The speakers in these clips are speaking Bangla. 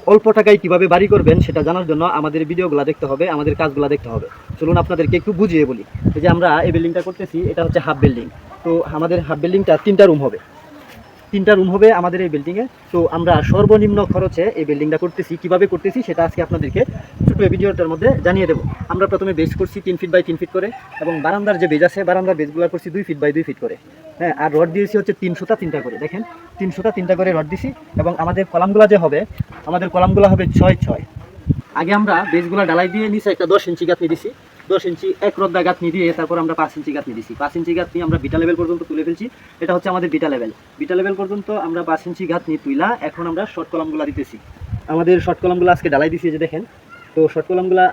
অল্প টাকায় কীভাবে বাড়ি করবেন সেটা জানার জন্য আমাদের ভিডিওগুলো দেখতে হবে, আমাদের কাজগুলো দেখতে হবে। চলুন আপনাদেরকে একটু বুঝিয়ে বলি। এই যে আমরা এই বিল্ডিংটা করতেছি, এটা হচ্ছে হাফ বিল্ডিং। তো আমাদের হাফ বিল্ডিংটা 3টা রুম হবে, 3টা রুম হবে আমাদের এই বিল্ডিংয়ে। তো আমরা সর্বনিম্ন খরচে এই বিল্ডিংটা করতেছি, কীভাবে করতেছি সেটা আজকে আপনাদেরকে ছোটো ভিডিওটার মধ্যে জানিয়ে দেবো। আমরা প্রথমে বেস করছি 3 ফিট বাই 3 ফিট করে, এবং বারান্দার যে বেজ আছে বারান্দার বেজগুলো করছি 2 ফিট বাই 2 ফিট করে। হ্যাঁ, আর রড দিয়েছি হচ্ছে 300টা 3টা করে, দেখেন 300টা 3টা করে রড দিছি। এবং আমাদের কলামগুলো যে হবে, আমাদের কলামগুলো হবে 6-6। আগে আমরা বেসগুলো ডালাই দিয়ে নিচে একটা 10 ইঞ্চি গাঁথনি দিছি, 10 ইঞ্চি এক রদ্দা গাঁথনি দিয়ে তারপর আমরা 5 ইঞ্চি গাঁথনি দিছি। 5 ইঞ্চি গাঁথনি আমরা বিটা লেভেল পর্যন্ত তুলে ফেলছি। এটা হচ্ছে আমাদের বিটা লেভেল। বিটা লেভেল পর্যন্ত আমরা 5 ইঞ্চি গাঁথনি তুইলা এখন আমরা শর্ট কলামগুলো দিতেছি। আমাদের শর্ট কলামগুলো আজকে ডালাই দিছি, যে দেখেন। তো শর্ট কলামগুলো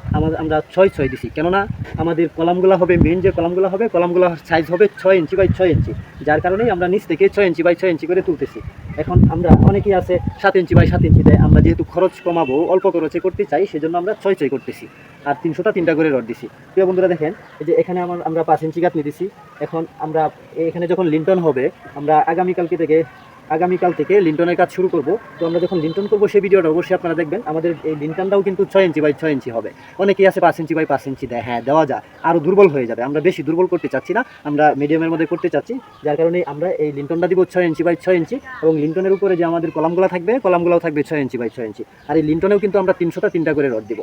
আমরা 6-6 দিছি, কেননা আমাদের কলামগুলো হবে, মেন যে কলামগুলো হবে, কলামগুলোর সাইজ হবে 6 ইঞ্চি বাই 6 ইঞ্চি, যার কারণেই আমরা নিচ থেকে 6 ইঞ্চি বাই 6 ইঞ্চি করে তুলতেছি। এখন আমরা অনেকেই আছে 7 ইঞ্চি বাই 7 ইঞ্চি দেয়, আমরা যেহেতু খরচ কমাবো, অল্প খরচে করতে চাই, সেজন্য আমরা 6-6 করতেছি। আর 300টা 3টা করে রড দিছি। প্রিয় বন্ধুরা দেখেন, এই যে এখানে আমরা 5 ইঞ্চি গাঁথনি দিছি। এখন আমরা এখানে যখন লিন্টন হবে, আমরা আগামীকাল থেকে লিন্টনের কাজ শুরু করব। তো আমরা যখন লিন্টন করবো সেই ভিডিওটা অবশ্যই আপনারা দেখবেন। আমাদের এই লিন্টনটাও কিন্তু 6 ইঞ্চি বাই 6 ইঞ্চি হবে। অনেকেই আছে 5 ইঞ্চি বাই 5 ইঞ্চি দেয়, হ্যাঁ দেওয়া যায়, আরও দুর্বল হয়ে যাবে। আমরা বেশি দুর্বল করতে চাচ্ছি না, আমরা মিডিয়ামের মধ্যে করতে চাচ্ছি, যার কারণে আমরা এই লিন্টনটা দিব 6 ইঞ্চি বাই 6 ইঞ্চি। এবং লিন্টনের উপরে যে আমাদের কলামগুলো থাকবে, কলামগুলোও থাকবে 6 ইঞ্চি বাই 6 ইঞ্চি। আর এই লিন্টনেও কিন্তু আমরা 300টা 3টা করে রড দিব।